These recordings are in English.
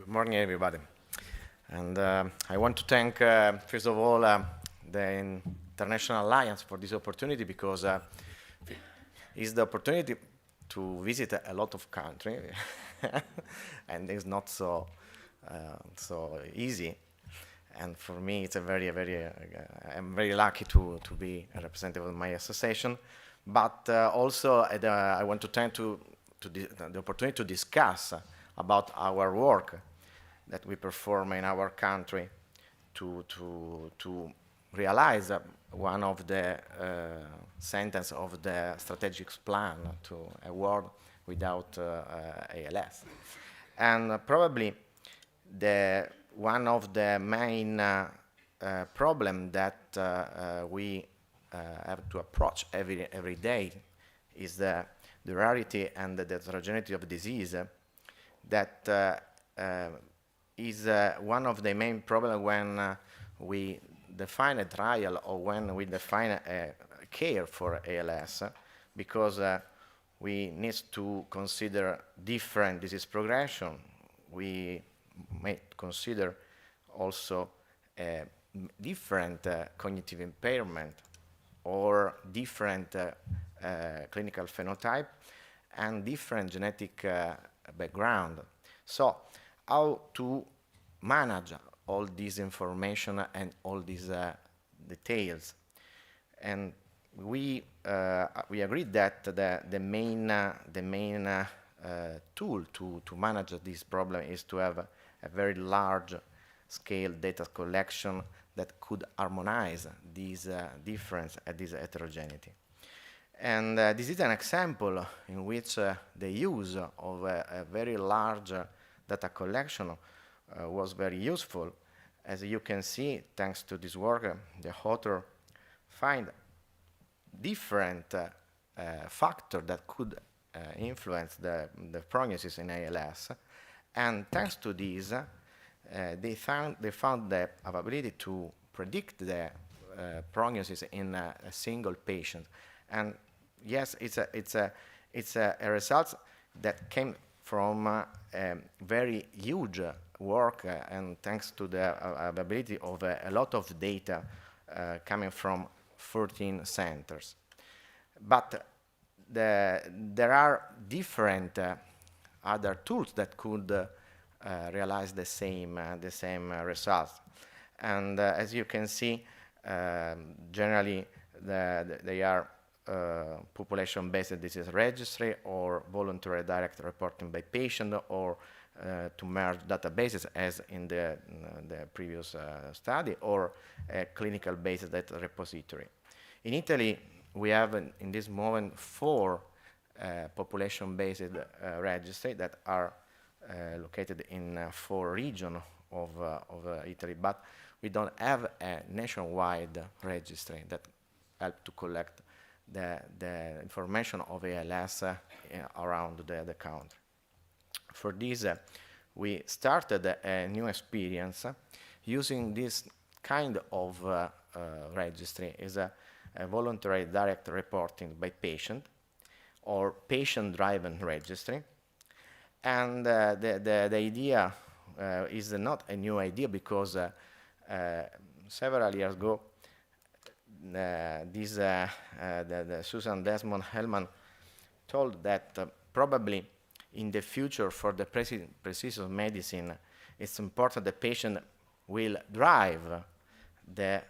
morning, everybody. And I want to thank, first of all, the International Alliance for this opportunity because it's the opportunity to visit a lot of countries, and it's not so easy. And for me, it's a I'm very lucky to be a representative of my association. But also, I want to thank the opportunity to discuss about our work that we perform in our country to realize one of the sentence of the strategic plan to a world without ALS. And probably one of the main problem that we have to approach every day is the rarity and the heterogeneity of disease that is one of the main problems when we define a trial or when we define a care for ALS, because we need to consider different disease progression. We may consider also different cognitive impairment or different clinical phenotype and different genetic background. So how to manage all this information and all these details? And we agreed that the main tool to manage this problem is to have a very large scale data collection that could harmonize these difference and this heterogeneity. And this is an example in which the use of a very large data collection was very useful. As you can see, thanks to this work, the author find different factors that could influence the prognosis in ALS. And thanks to this, they found the ability to predict the prognosis in a single patient. And yes, it's a result that came from very huge work and thanks to the availability of a lot of data coming from 14 centers. But there are different other tools that could realize the same results. And as you can see, generally they are population-based disease registry or voluntary direct reporting by patient or to merge databases as in the previous study or a clinical-based data repository. In Italy, we have in this moment 4 population-based registry that are located in 4 regions of Italy, but we don't have a nationwide registry that help to collect the information of ALS around the country. For this, we started a new experience using this kind of registry is a voluntary direct reporting by patient or patient-driven registry. And the idea is not a new idea because several years ago, Susan Desmond-Hellmann told that probably in the future for the precision medicine, it's important the patient will drive the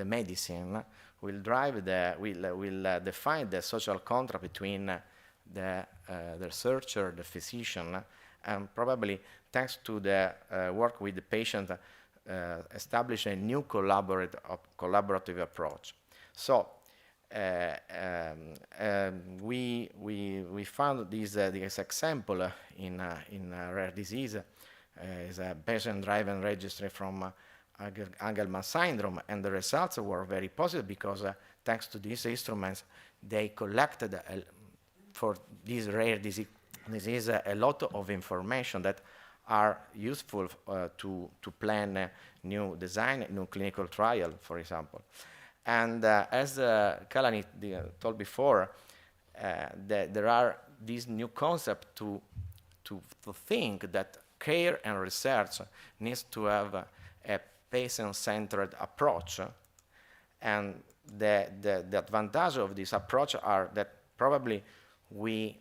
medicine, will define the social contract between the researcher, the physician, and probably thanks to the work with the patient, establish a new collaborative approach. So we found this example in rare disease is a patient-driven registry from Angelman syndrome, and the results were very positive because thanks to these instruments, they collected for this rare disease a lot of information that are useful to plan new design, new clinical trial, for example. And as Kalani told before, there are these new concepts to think that care and research needs to have a patient-centered approach. And the advantage of this approach are that probably we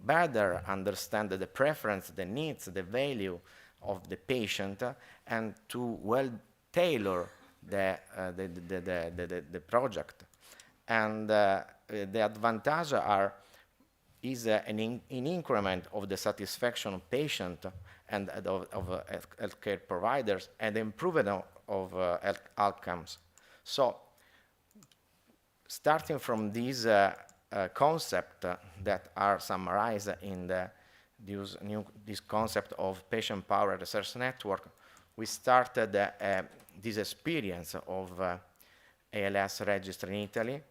better understand the preference, the needs, the value of the patient, and to well tailor the project. And the advantage is an increment of the satisfaction of patient and of healthcare providers, and the improvement of health outcomes. So, starting from these concepts that are summarized in this concept of patient-powered research network, we started this experience of ALS registry in Italy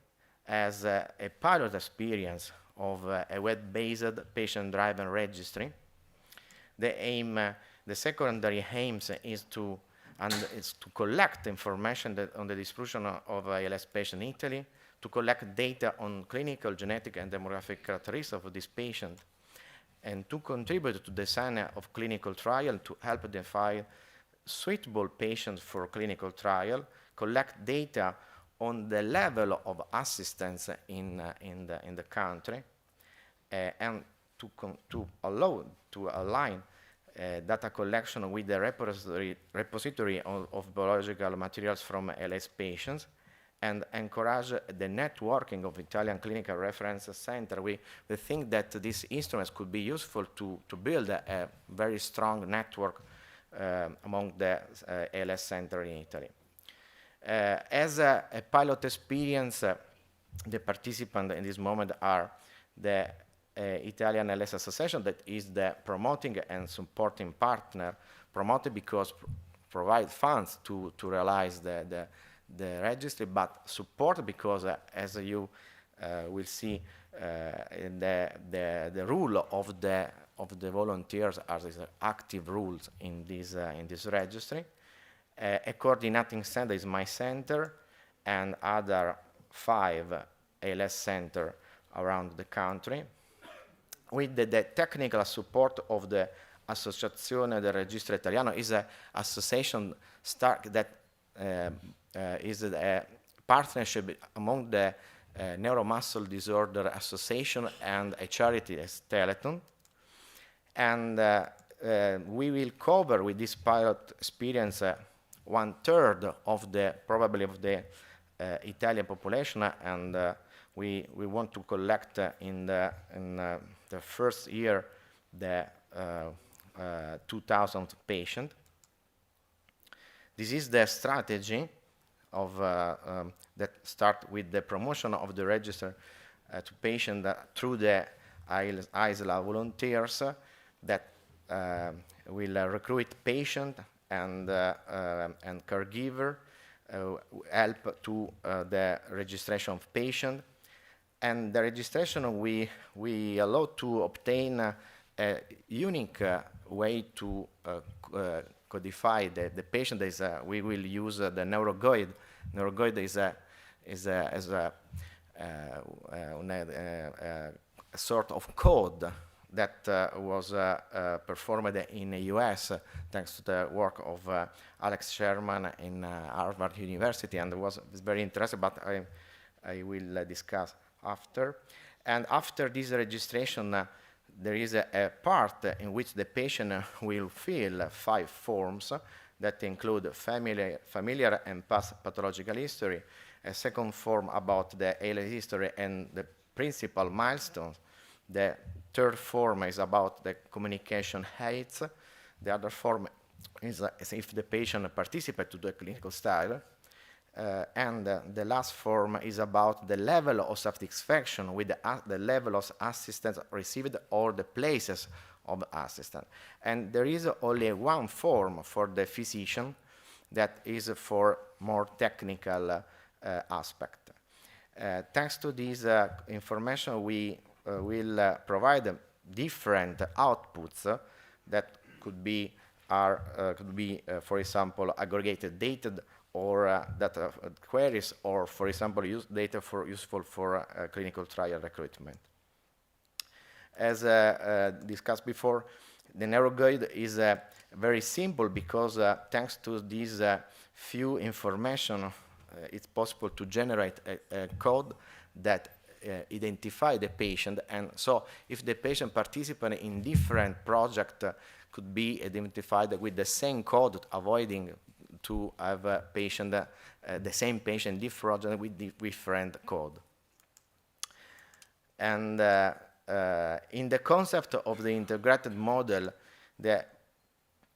as a pilot experience of a web-based patient-driven registry. The secondary aims is to collect information on the distribution of ALS patients in Italy, to collect data on clinical, genetic, and demographic characteristics of this patient, and to contribute to the design of clinical trial to help identify suitable patients for clinical trial, collect data on the level of assistance in the country, and to align data collection with the repository of biological materials from ALS patients, and encourage the networking of Italian clinical reference center. We think that these instruments could be useful to build a very strong network among the ALS center in Italy. As a pilot experience, the participants in this moment are the Italian ALS Association, that is the promoting and supporting partner, promoted because provide funds to realize the registry, but support because, as you will see, the rule of the volunteers are these active rules in this registry. A coordinating center is my center, and other 5 ALS centers around the country, with the technical support of the Associazione del Registro Italiano. Is an association that is a partnership among the Neuromuscle Disorder Association and a charity as Teleton. And we will cover with this pilot experience 1/3 of the Italian population, and we want to collect in the first year the 2,000 patients. This is the strategy of that start with the promotion of the register to patients through the ISLA volunteers that will recruit patient and caregiver, help to the registration of patient. And the registration we allow to obtain a unique way to codify the patient. We will use the neurogoid. Neurogoid is a sort of code that was performed in the US thanks to the work of Alex Sherman in Harvard University, and it was very interesting, but I will discuss after. And after this registration, there is a part in which the patient will fill 5 forms that include familiar and past pathological history, a second form about the ALS history and the principal milestones. The third form is about the communication aids. The other form is if the patient participates to the clinical trial. And the last form is about the level of satisfaction with the level of assistance received or the places of assistance. And there is only one form for the physician that is for more technical aspect. Thanks to this information, we will provide different outputs that could be, for example, aggregated data, or data queries, or, for example, data useful for clinical trial recruitment. As discussed before, The neuroguide is very simple because thanks to these few information, it's possible to generate a code that identify the patient. And so if the patient participates in different projects, could be identified with the same code, avoiding to have a patient, the same patient, different project with different code. And in the concept of the integrated model, the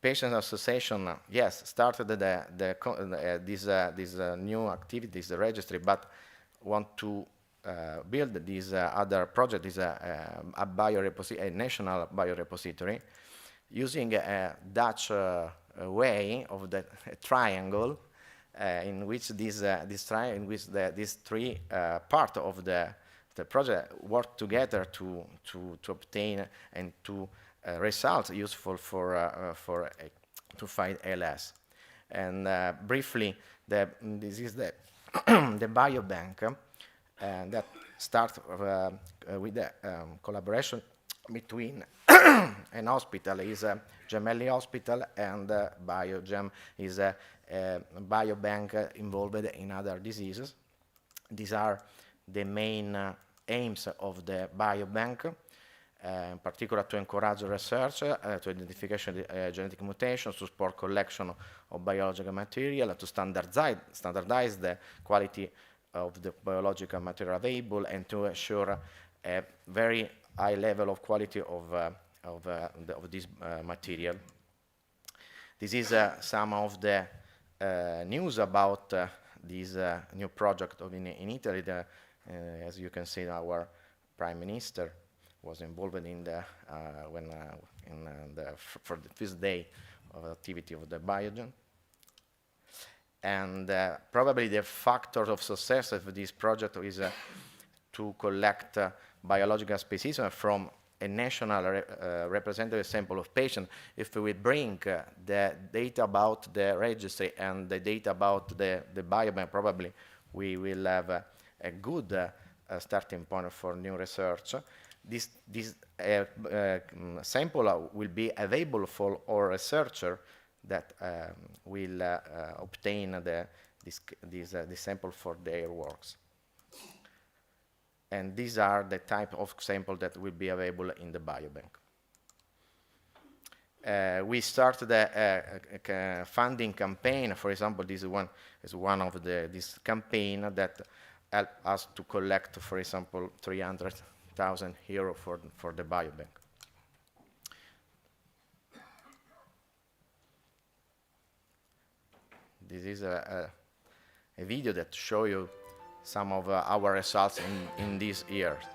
patient association, yes, started this new activities, the registry, but want to build this other project, is a national biorepository, using a Dutch way of the triangle, in which these three part of the project work together to obtain and to results useful to fight ALS. And briefly, this is the the biobank that starts with the collaboration between an hospital, is a Gemelli Hospital, and Biogem is a biobank involved in other diseases. These are the main aims of the biobank, in particular to encourage research, to identification of genetic mutations, to support collection of biological material, to standardize the quality of the biological material available, and to ensure a very high level of quality of this material. This is some of the news about this new project in Italy. As you can see, our Prime Minister was involved in the for the first day of activity of the Biogen. And probably the factor of success of this project is to collect biological specimens from a national representative sample of patients. If we bring the data about the registry and the data about the biobank, probably we will have a good starting point for new research. This sample will be available for all researcher that will obtain this sample for their works. And these are the type of sample that will be available in the biobank. We started a funding campaign. For example, this is one of this campaign that helped us to collect, for example, 300,000 euro for the biobank. This is a video that shows you some of our results in these years.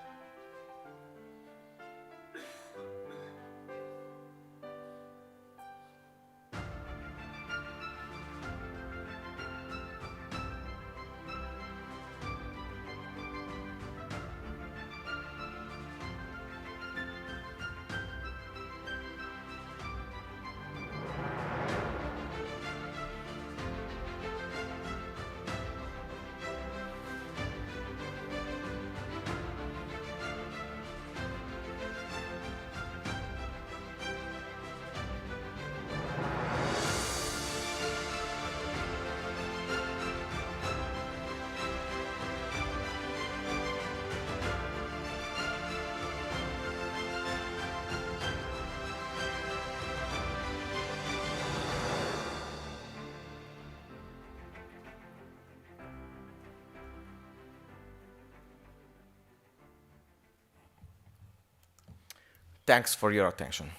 Thanks for your attention.